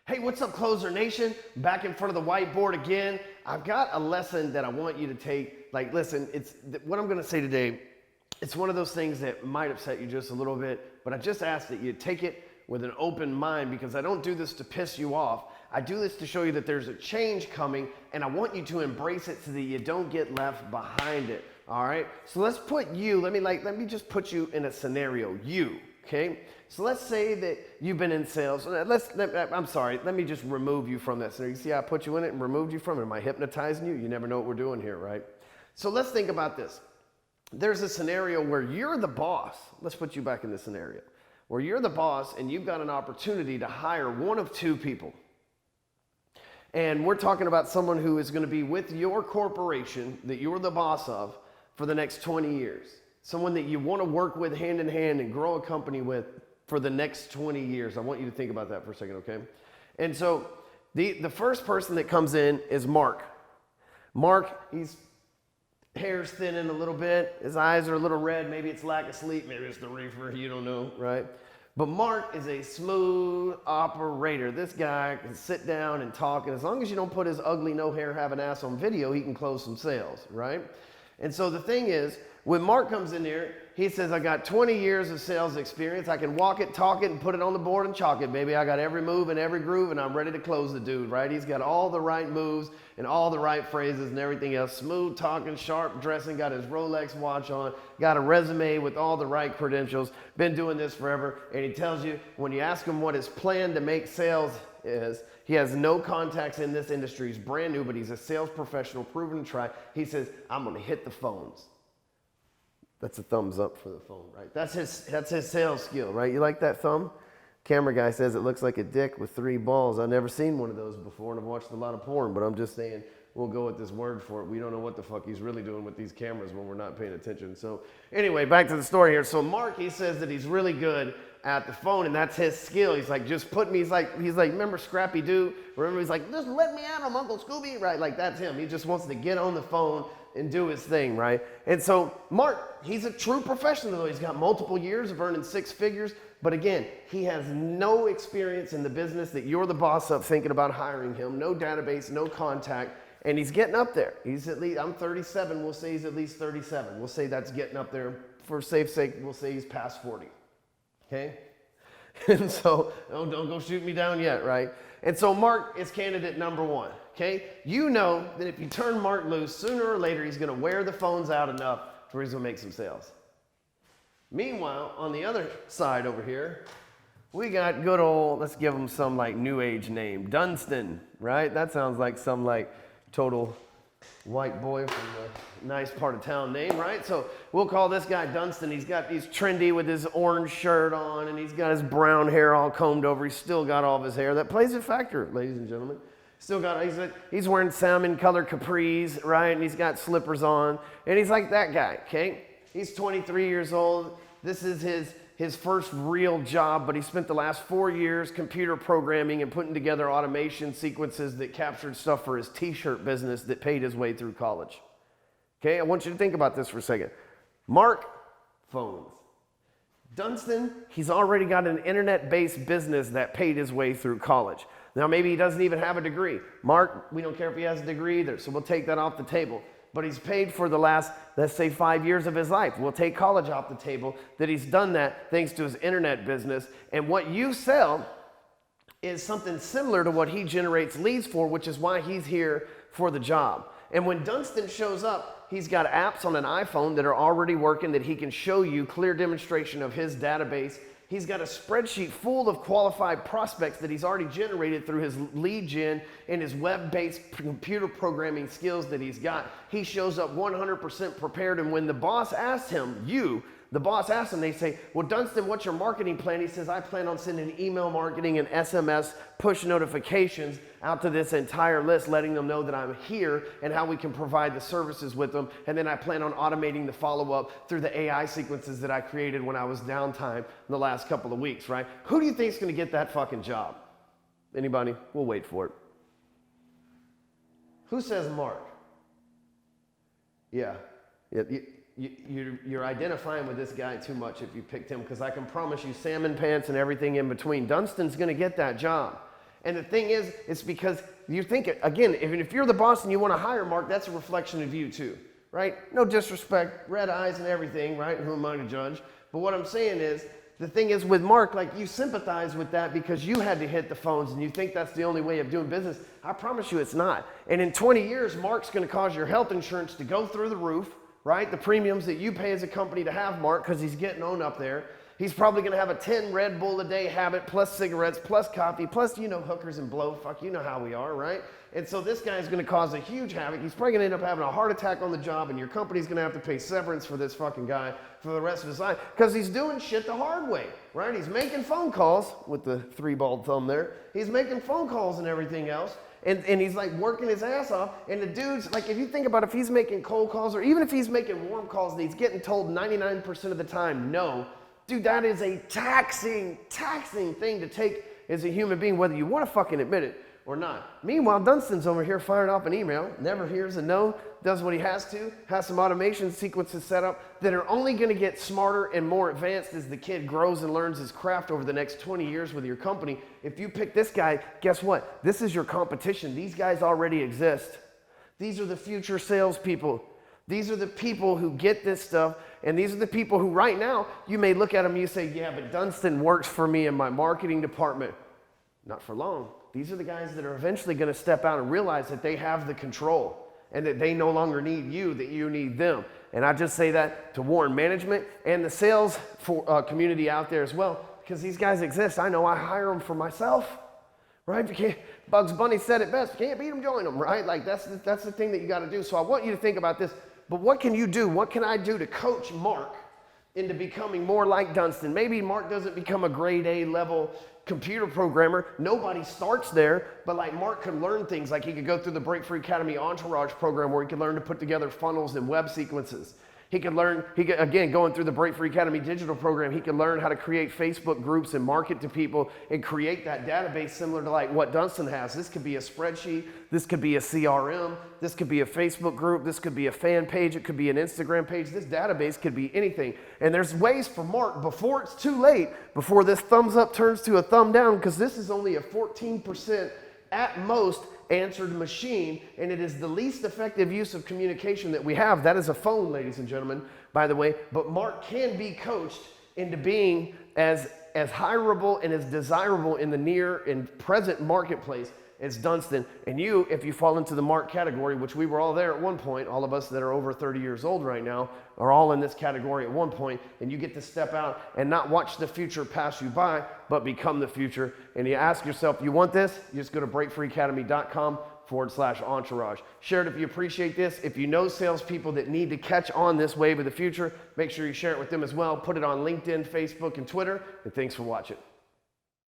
Hey, what's up, Closer Nation? Back in front of the whiteboard again. I've got a lesson that I want you to take. Like, listen, what I'm going to say today. It's one of those things that might upset you just a little bit, but I just ask that you take it with an open mind, because I don't do this to piss you off. I do this to show you that there's a change coming, and I want you to embrace it so that you don't get left behind it. All right? So let's put you, let me just put you in a scenario. You, okay? So let's say that you've been in sales. Let me just remove you from that scenario. You see how I put you in it and removed you from it? Am I hypnotizing you? You never know what we're doing here, right? So let's think about this. There's a scenario where you're the boss. Let's put you back in this scenario. Where you're the boss and you've got an opportunity to hire one of two people. And we're talking about someone who is going to be with your corporation that you're the boss of for the next 20 years. Someone that you want to work with hand in hand and grow a company with for the next 20 years. I want you to think about that for a second, okay? And so the first person that comes in is Mark. Mark, he's hair's thinning a little bit. His eyes are a little red. Maybe it's lack of sleep. Maybe it's the reefer. You don't know, right? But Mark is a smooth operator. This guy can sit down and talk, and as long as you don't put his ugly, no hair, have an ass on video, he can close some sales, right? And so the thing is, when Mark comes in there, he says, I got 20 years of sales experience. I can walk it, talk it, and put it on the board and chalk it, baby. I got every move and every groove, and I'm ready to close the dude, right? He's got all the right moves and all the right phrases and everything else. Smooth talking, sharp dressing, got his Rolex watch on, got a resume with all the right credentials, been doing this forever. And he tells you, when you ask him what his plan to make sales is, he has no contacts in this industry. He's brand new, but he's a sales professional, proven to try. He says, I'm going to hit the phones. That's a thumbs up for the phone, right? That's his sales skill, right? You like that thumb? Camera guy says it looks like a dick with 3 balls. I've never seen one of those before, and I've watched a lot of porn, but I'm just saying we'll go with this word for it. We don't know what the fuck he's really doing with these cameras when we're not paying attention. So anyway, back to the story here. So Mark, he says that he's really good at the phone, and that's his skill. He's like, just put me, he's like, remember Scrappy Doo? Remember, he's like, just let me at him, Uncle Scooby, right? Like, that's him. He just wants to get on the phone and do his thing, right? And so Mark, he's a true professional, though. He's got multiple years of earning 6 figures, but again, he has no experience in the business that you're the boss of thinking about hiring him, no database, no contact, and he's getting up there. He's at least, I'm 37, we'll say he's at least 37. We'll say that's getting up there. For safe sake, we'll say he's past 40, okay? And so, don't go shoot me down yet, right? And so Mark is candidate number 1, okay? You know that if you turn Mark loose, sooner or later he's gonna wear the phones out enough where he's gonna make some sales. Meanwhile, on the other side over here, we got good old, let's give him some like new age name, Dunstan, right? That sounds like some like total white boy from a nice part of town name, right? So we'll call this guy Dunstan. He's trendy with his orange shirt on, and he's got his brown hair all combed over. He's still got all of his hair. That plays a factor, ladies and gentlemen. Still got, he's wearing salmon colored capris, right? And he's got slippers on, and he's like that guy, okay? He's 23 years old. This is his first real job, but he spent the last 4 years computer programming and putting together automation sequences that captured stuff for his t-shirt business that paid his way through college. Okay, I want you to think about this for a second. Mark, phones. Dunstan, he's already got an internet-based business that paid his way through college. Now, maybe he doesn't even have a degree. Mark, we don't care if he has a degree either, so we'll take that off the table. But he's paid for the last, let's say, 5 years of his life. We'll take college off the table, that he's done that thanks to his internet business. And what you sell is something similar to what he generates leads for, which is why he's here for the job. And when Dunstan shows up, he's got apps on an iPhone that are already working that he can show you clear demonstration of his database. He's got a spreadsheet full of qualified prospects that he's already generated through his lead gen and his web-based computer programming skills that he's got. He shows up 100% prepared, and when the boss asks him, the boss asks him, they say, well, Dunstan, what's your marketing plan? He says, I plan on sending email marketing and SMS push notifications out to this entire list, letting them know that I'm here and how we can provide the services with them. And then I plan on automating the follow-up through the AI sequences that I created when I was downtime in the last couple of weeks, right? Who do you think is going to get that fucking job? Anybody? We'll wait for it. Who says Mark? Yeah. You're identifying with this guy too much if you picked him, because I can promise you salmon pants and everything in between. Dunstan's going to get that job. And the thing is, it's because you think, again, if you're the boss and you want to hire Mark, that's a reflection of you too, right? No disrespect, red eyes and everything, right? Who am I to judge? But what I'm saying is, the thing is with Mark, like you sympathize with that because you had to hit the phones and you think that's the only way of doing business. I promise you it's not. And in 20 years, Mark's going to cause your health insurance to go through the roof, right? The premiums that you pay as a company to have Mark because he's getting owned up there. He's probably going to have a 10 Red Bull a day habit, plus cigarettes, plus coffee, plus, hookers and blow. Fuck, you know how we are, right? And so this guy's going to cause a huge havoc. He's probably going to end up having a heart attack on the job, and your company's going to have to pay severance for this fucking guy for the rest of his life because he's doing shit the hard way, right? He's making phone calls with the 3 bald thumb there. He's making phone calls and everything else. And he's like working his ass off. And the dude's like, if you think about it, if he's making cold calls or even if he's making warm calls and he's getting told 99% of the time no, dude, that is a taxing thing to take as a human being, whether you want to fucking admit it or not. Meanwhile, Dunstan's over here firing off an email, never hears a no, does what he has to, has some automation sequences set up that are only going to get smarter and more advanced as the kid grows and learns his craft over the next 20 years with your company. If you pick this guy, guess what? This is your competition. These guys already exist. These are the future salespeople. These are the people who get this stuff, and these are the people who right now, you may look at them and you say, yeah, but Dunstan works for me in my marketing department. Not for long. These are the guys that are eventually going to step out and realize that they have the control and that they no longer need you, that you need them. And I just say that to warn management and the sales community out there as well, because these guys exist. I know I hire them for myself, right? Bugs Bunny said it best, if you can't beat them, join them, right? Like that's the thing that you got to do. So I want you to think about this. But what can you do? What can I do to coach Mark into becoming more like Dunstan? Maybe Mark doesn't become a grade A level computer programmer. Nobody starts there, but like Mark could learn things like he could go through the Break Free Academy Entourage program where he could learn to put together funnels and web sequences. He could, again, going through the Break Free Academy digital program, he could learn how to create Facebook groups and market to people and create that database similar to like what Dunstan has. This could be a spreadsheet. This could be a CRM. This could be a Facebook group. This could be a fan page. It could be an Instagram page. This database could be anything. And there's ways for Mark before it's too late, before this thumbs up turns to a thumb down, because this is only a 14% at most answered machine, and it is the least effective use of communication that we have. That is a phone, ladies and gentlemen, by the way. But Mark can be coached into being as hireable and as desirable in the near and present marketplace as Dunstan. And you, if you fall into the Mark category, which we were all there at one point, all of us that are over 30 years old right now are all in this category at one point, and you get to step out and not watch the future pass you by, but become the future. And you ask yourself, you want this? You just go to breakfreeacademy.com/entourage. Share it if you appreciate this. If you know salespeople that need to catch on this wave of the future, make sure you share it with them as well. Put it on LinkedIn, Facebook, and Twitter. And thanks for watching.